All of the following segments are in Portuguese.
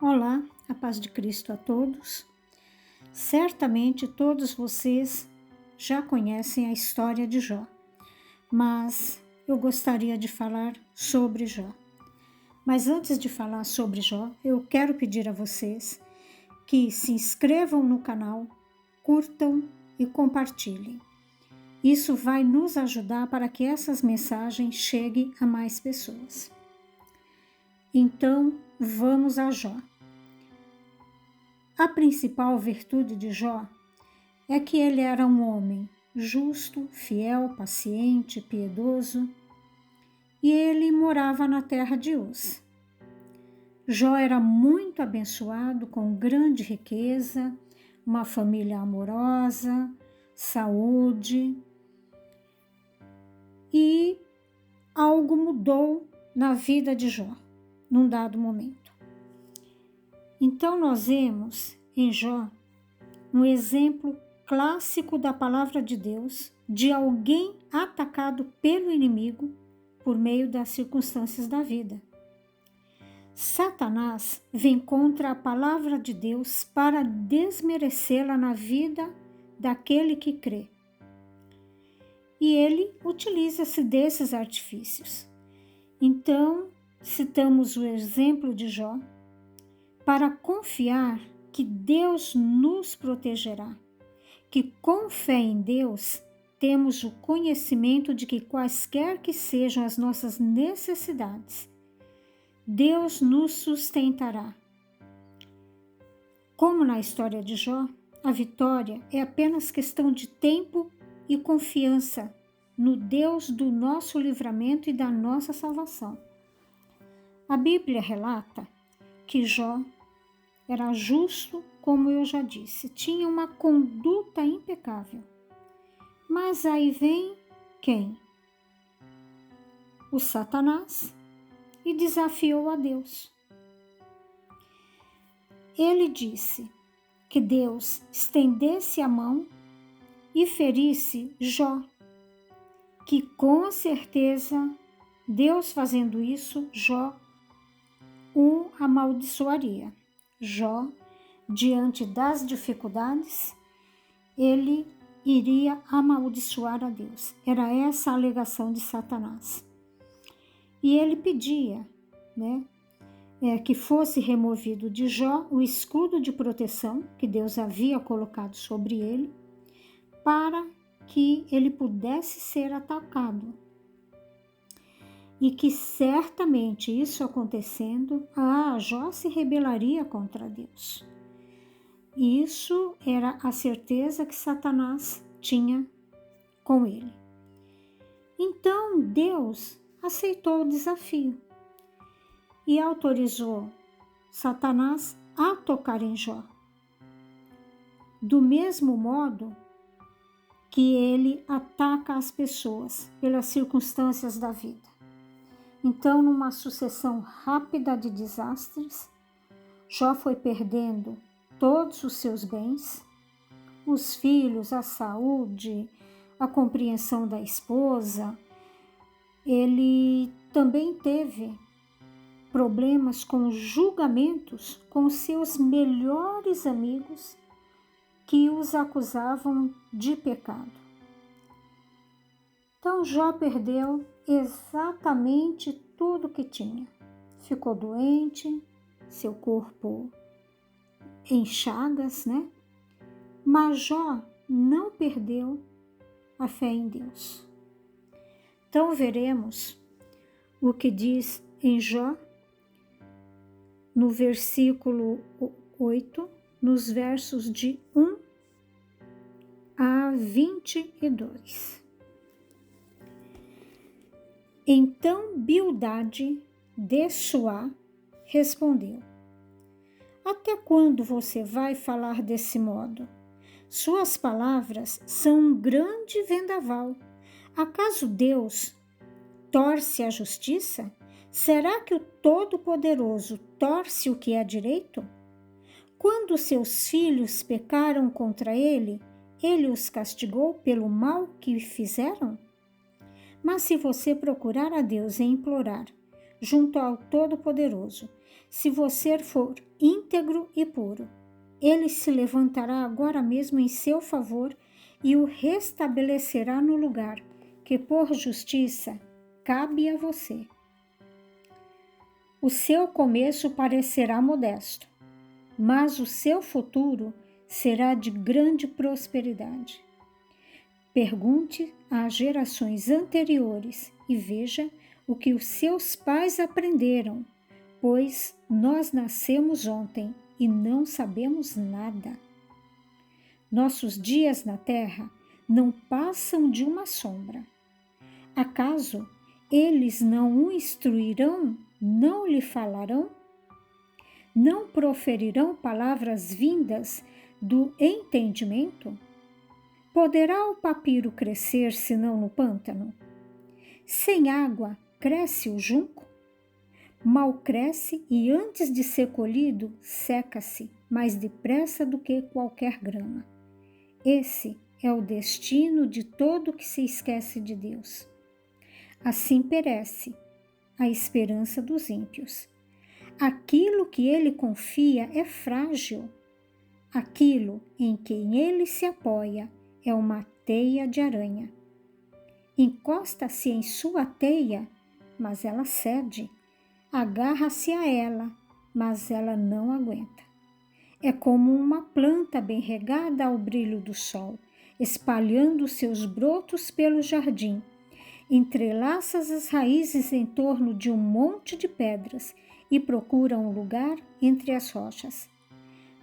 Olá, a paz de Cristo a todos. Certamente todos vocês já conhecem a história de Jó, mas eu gostaria de falar sobre Jó. Mas antes de falar sobre Jó, eu quero pedir a vocês que se inscrevam no canal, curtam e compartilhem. Isso vai nos ajudar para que essas mensagens cheguem a mais pessoas. Então, vamos a Jó. A principal virtude de Jó é que ele era um homem justo, fiel, paciente, piedoso, e ele morava na terra de Uz. Jó era muito abençoado com grande riqueza, uma família amorosa, saúde, e algo mudou na vida de Jó, num dado momento. Então nós vemos em Jó um exemplo clássico da palavra de Deus, de alguém atacado pelo inimigo por meio das circunstâncias da vida. Satanás vem contra a palavra de Deus para desmerecê-la na vida daquele que crê. E ele utiliza-se desses artifícios. Então, citamos o exemplo de Jó para confiar que Deus nos protegerá, que com fé em Deus temos o conhecimento de que quaisquer que sejam as nossas necessidades, Deus nos sustentará. Como na história de Jó, a vitória é apenas questão de tempo e confiança no Deus do nosso livramento e da nossa salvação. A Bíblia relata que Jó era justo, como eu já disse, tinha uma conduta impecável. Mas aí vem quem? O Satanás, e desafiou a Deus. Ele disse que Deus estendesse a mão e ferisse Jó, que com certeza Deus fazendo isso, Jó o amaldiçoaria. Jó, diante das dificuldades, ele iria amaldiçoar a Deus. Era essa a alegação de Satanás. E ele pedia, que fosse removido de Jó o escudo de proteção que Deus havia colocado sobre ele, para que ele pudesse ser atacado. E que certamente isso acontecendo, Jó se rebelaria contra Deus. Isso era a certeza que Satanás tinha com ele. Então Deus aceitou o desafio e autorizou Satanás a tocar em Jó. Do mesmo modo que ele ataca as pessoas pelas circunstâncias da vida. Então, numa sucessão rápida de desastres, Jó foi perdendo todos os seus bens, os filhos, a saúde, a compreensão da esposa. Ele também teve problemas com julgamentos com seus melhores amigos que os acusavam de pecado. Então, Jó perdeu exatamente tudo que tinha. Ficou doente, seu corpo em chagas, Mas Jó não perdeu a fé em Deus. Então, veremos o que diz em Jó, no versículo 8, nos versos de 1 a 22. Então Bildade de Suá respondeu: Até quando você vai falar desse modo? Suas palavras são um grande vendaval. Acaso Deus torce a justiça? Será que o Todo-Poderoso torce o que é direito? Quando seus filhos pecaram contra ele, ele os castigou pelo mal que fizeram? Mas se você procurar a Deus e implorar, junto ao Todo-Poderoso, Se você for íntegro e puro, ele se levantará agora mesmo em seu favor e o restabelecerá no lugar que, por justiça, cabe a você. O seu começo parecerá modesto, mas o seu futuro será de grande prosperidade. Pergunte às gerações anteriores e veja o que os seus pais aprenderam, pois nós nascemos ontem e não sabemos nada. Nossos dias na terra não passam de uma sombra. Acaso eles não o instruirão, não lhe falarão? Não proferirão palavras vindas do entendimento? Poderá o papiro crescer senão no pântano? Sem água cresce o junco? Mal cresce e antes de ser colhido, seca-se mais depressa do que qualquer grama. Esse é o destino de todo que se esquece de Deus. Assim perece a esperança dos ímpios. Aquilo que ele confia é frágil. Aquilo em quem ele se apoia é uma teia de aranha. Encosta-se em sua teia, mas ela cede. Agarra-se a ela, mas ela não aguenta. É como uma planta bem regada ao brilho do sol, espalhando seus brotos pelo jardim. Entrelaça as raízes em torno de um monte de pedras e procura um lugar entre as rochas.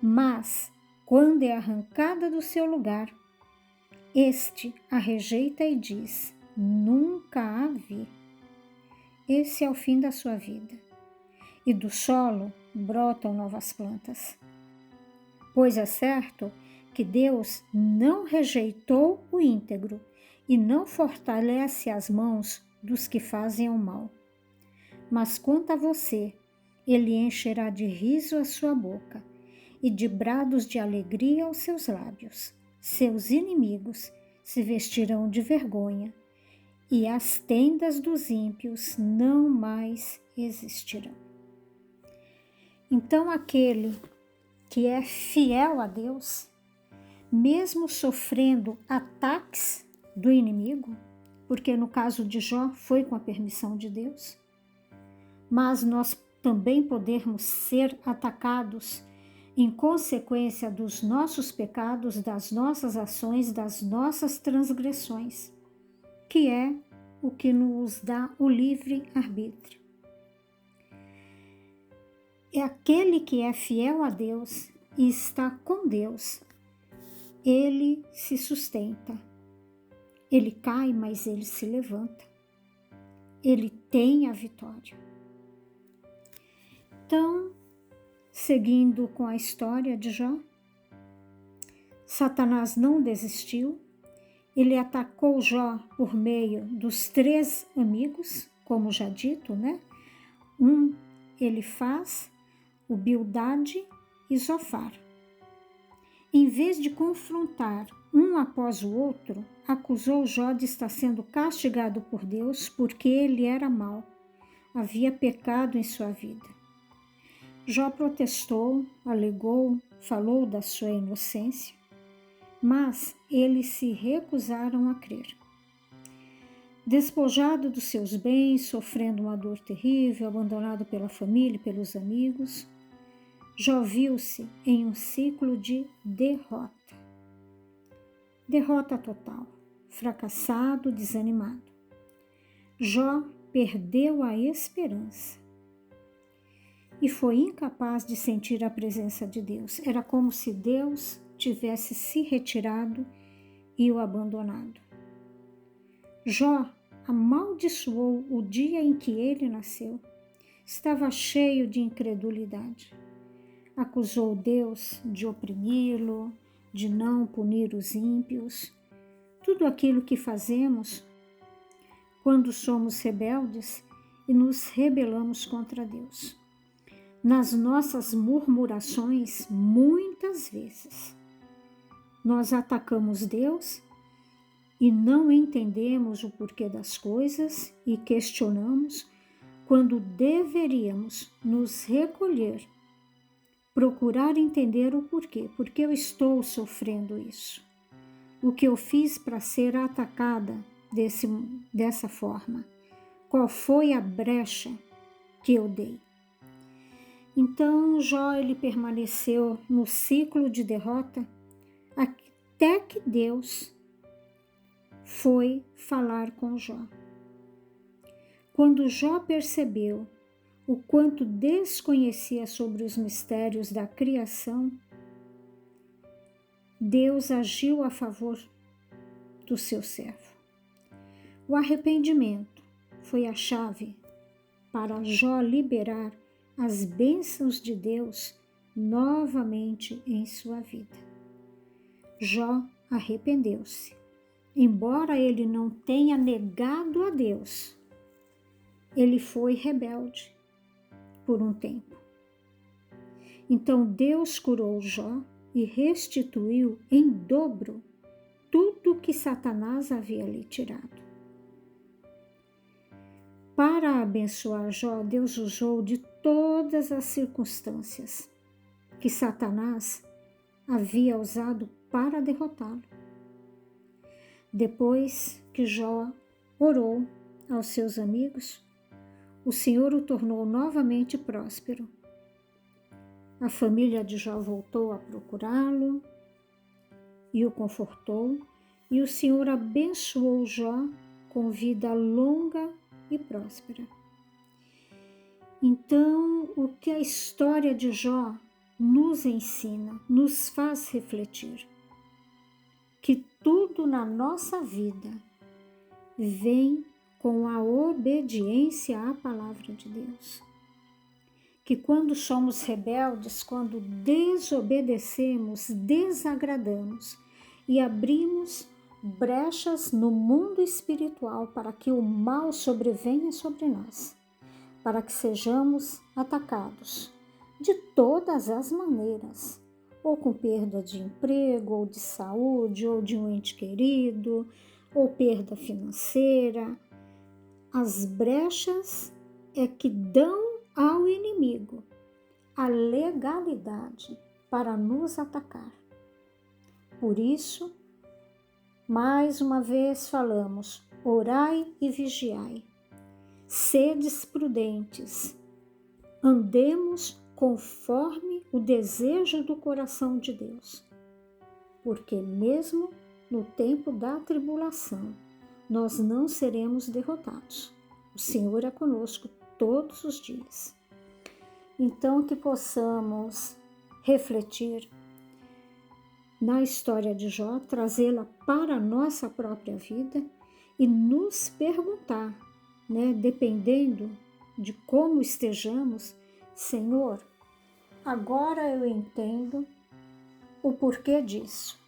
Mas, quando é arrancada do seu lugar, este a rejeita e diz: nunca a vi. Esse é o fim da sua vida. E do solo brotam novas plantas. Pois é certo que Deus não rejeitou o íntegro e não fortalece as mãos dos que fazem o mal. Mas quanto a você, ele encherá de riso a sua boca e de brados de alegria os seus lábios. Seus inimigos se vestirão de vergonha e as tendas dos ímpios não mais existirão. Então, aquele que é fiel a Deus, mesmo sofrendo ataques do inimigo, porque no caso de Jó foi com a permissão de Deus, mas nós também podemos ser atacados em consequência dos nossos pecados, das nossas ações, das nossas transgressões, que é o que nos dá o livre arbítrio. É aquele que é fiel a Deus e está com Deus. Ele se sustenta. Ele cai, mas ele se levanta. Ele tem a vitória. Então, seguindo com a história de Jó, Satanás não desistiu. Ele atacou Jó por meio dos 3 amigos, como já dito, né? Elifaz, o Bildade e Zofar. Em vez de confrontar um após o outro, acusou Jó de estar sendo castigado por Deus porque ele era mau, havia pecado em sua vida. Jó protestou, alegou, falou da sua inocência, mas eles se recusaram a crer. Despojado dos seus bens, sofrendo uma dor terrível, abandonado pela família e pelos amigos, Jó viu-se em um ciclo de derrota. Derrota total, fracassado, desanimado. Jó perdeu a esperança e foi incapaz de sentir a presença de Deus. Era como se Deus tivesse se retirado e o abandonado. Jó amaldiçoou o dia em que ele nasceu. Estava cheio de incredulidade. Acusou Deus de oprimi-lo, de não punir os ímpios. Tudo aquilo que fazemos quando somos rebeldes e nos rebelamos contra Deus. Nas nossas murmurações, muitas vezes, nós atacamos Deus e não entendemos o porquê das coisas e questionamos quando deveríamos nos recolher, procurar entender o porquê. Por que eu estou sofrendo isso? O que eu fiz para ser atacada dessa forma? Qual foi a brecha que eu dei? Então Jó ele permaneceu no ciclo de derrota até que Deus foi falar com Jó. Quando Jó percebeu o quanto desconhecia sobre os mistérios da criação, Deus agiu a favor do seu servo. O arrependimento foi a chave para Jó liberar as bênçãos de Deus novamente em sua vida. Jó arrependeu-se. Embora ele não tenha negado a Deus, ele foi rebelde por um tempo. Então Deus curou Jó e restituiu em dobro tudo que Satanás havia lhe tirado. Para abençoar Jó, Deus usou de todas as circunstâncias que Satanás havia usado para derrotá-lo. Depois que Jó orou aos seus amigos, o Senhor o tornou novamente próspero. A família de Jó voltou a procurá-lo e o confortou, e o Senhor abençoou Jó com vida longa e próspera. Então, o que a história de Jó nos ensina, nos faz refletir? Que tudo na nossa vida vem com a obediência à palavra de Deus. Que quando somos rebeldes, quando desobedecemos, desagradamos e abrimos brechas no mundo espiritual para que o mal sobrevenha sobre nós, para que sejamos atacados de todas as maneiras, ou com perda de emprego, ou de saúde, ou de um ente querido, ou perda financeira. As brechas é que dão ao inimigo a legalidade para nos atacar. Por isso, mais uma vez falamos, orai e vigiai. Sedes prudentes, andemos conforme o desejo do coração de Deus, porque mesmo no tempo da tribulação, nós não seremos derrotados. O Senhor é conosco todos os dias. Então, que possamos refletir na história de Jó, trazê-la para a nossa própria vida e nos perguntar, dependendo de como estejamos, Senhor, agora eu entendo o porquê disso,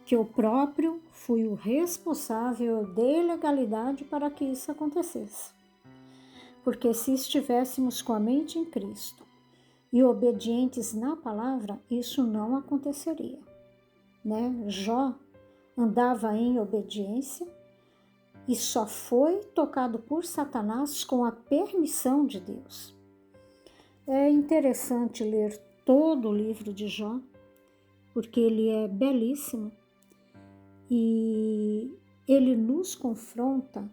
que eu próprio fui o responsável, eu dei legalidade para que isso acontecesse. Porque se estivéssemos com a mente em Cristo e obedientes na palavra, isso não aconteceria. Jó andava em obediência e só foi tocado por Satanás com a permissão de Deus. É interessante ler todo o livro de Jó, porque ele é belíssimo e ele nos confronta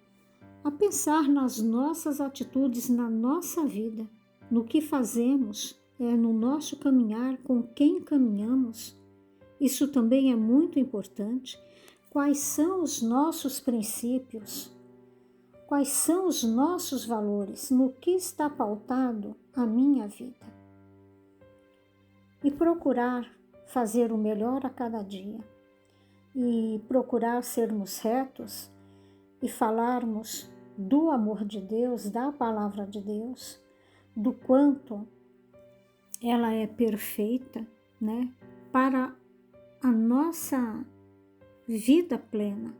a pensar nas nossas atitudes, na nossa vida, no que fazemos, no nosso caminhar, com quem caminhamos. Isso também é muito importante. Quais são os nossos princípios? Quais são os nossos valores? No que está pautado a minha vida? E procurar fazer o melhor a cada dia. E procurar sermos retos e falarmos do amor de Deus, da palavra de Deus, do quanto ela é perfeita, para a nossa vida plena,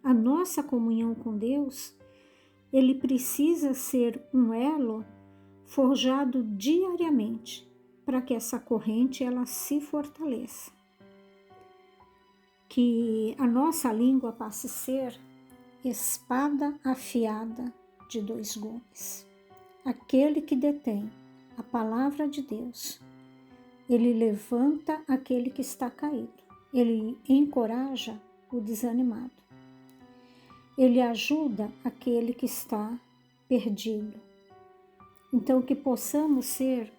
a nossa comunhão com Deus. Ele precisa ser um elo forjado diariamente para que essa corrente ela se fortaleça. Que a nossa língua passe a ser espada afiada de 2 gumes. aquele que detém a palavra de Deus, ele levanta aquele que está caído, ele encoraja o desanimado, ele ajuda aquele que está perdido. Então, que possamos ser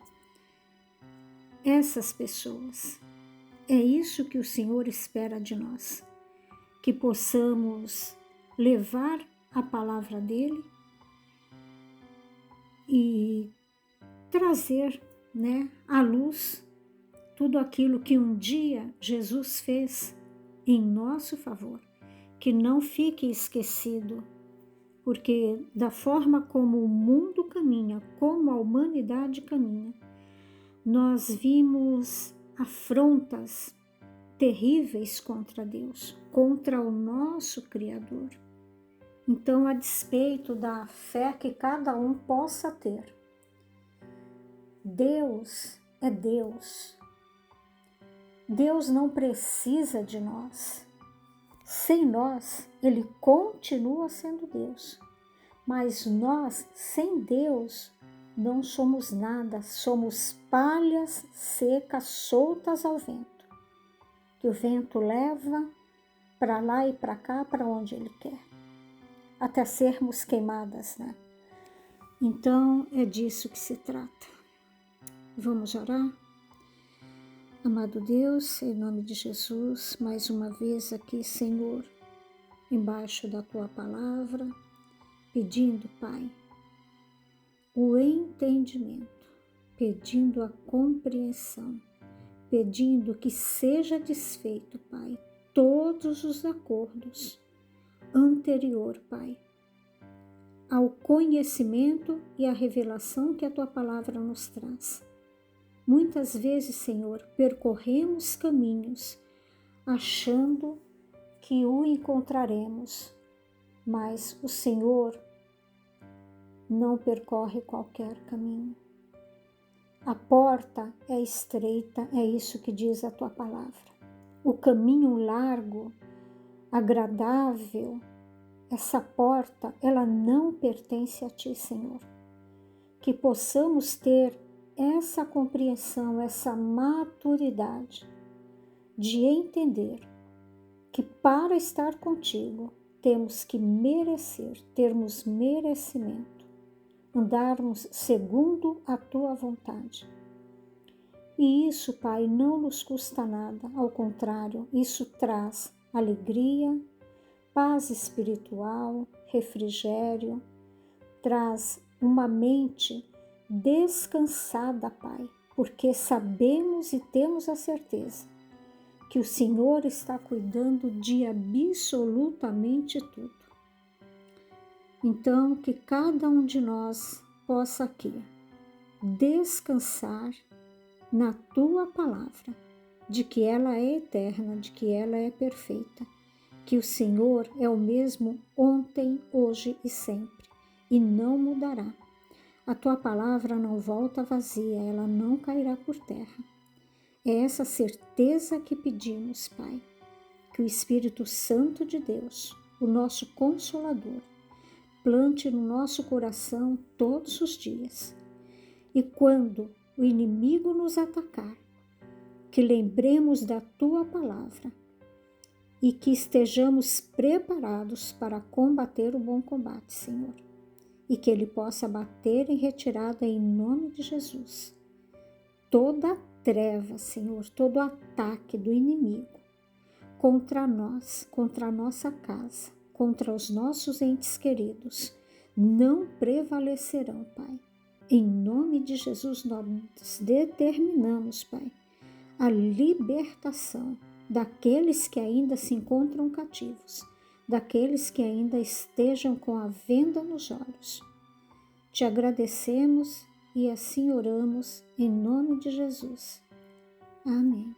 essas pessoas. É isso que o Senhor espera de nós, que possamos levar a palavra dele e trazer, à luz tudo aquilo que um dia Jesus fez em nosso favor, que não fique esquecido, porque da forma como o mundo caminha, como a humanidade caminha, nós vimos afrontas terríveis contra Deus, contra o nosso Criador. Então, a despeito da fé que cada um possa ter, Deus é Deus. Deus não precisa de nós. Sem nós, Ele continua sendo Deus. Mas nós, sem Deus, não somos nada, somos palhas secas, soltas ao vento, que o vento leva para lá e para cá, para onde ele quer, até sermos queimadas, Então, é disso que se trata. Vamos orar? Amado Deus, em nome de Jesus, mais uma vez aqui, Senhor, embaixo da Tua palavra, pedindo, Pai, o entendimento, pedindo a compreensão, pedindo que seja desfeito, Pai, todos os acordos anterior, Pai, ao conhecimento e à revelação que a Tua palavra nos traz. Muitas vezes, Senhor, percorremos caminhos achando que o encontraremos, mas o Senhor não percorre qualquer caminho. A porta é estreita, é isso que diz a Tua palavra. O caminho largo, agradável, essa porta, ela não pertence a Ti, Senhor. Que possamos ter essa compreensão, essa maturidade de entender que para estar contigo temos que merecer, termos merecimento, andarmos segundo a Tua vontade. E isso, Pai, não nos custa nada, ao contrário, isso traz alegria, paz espiritual, refrigério, traz uma mente descansada, Pai, porque sabemos e temos a certeza que o Senhor está cuidando de absolutamente tudo. Então, que cada um de nós possa aqui descansar na Tua palavra, de que ela é eterna, de que ela é perfeita, que o Senhor é o mesmo ontem, hoje e sempre, e não mudará. A Tua palavra não volta vazia, ela não cairá por terra. É essa certeza que pedimos, Pai, que o Espírito Santo de Deus, o nosso Consolador, plante no nosso coração todos os dias. E quando o inimigo nos atacar, que lembremos da Tua palavra e que estejamos preparados para combater o bom combate, Senhor. E que ele possa bater em retirada em nome de Jesus. Toda treva, Senhor, todo ataque do inimigo contra nós, contra a nossa casa, contra os nossos entes queridos, não prevalecerão, Pai. Em nome de Jesus, nós determinamos, Pai, a libertação daqueles que ainda se encontram cativos, daqueles que ainda estejam com a venda nos olhos. Te agradecemos e assim oramos em nome de Jesus. Amém.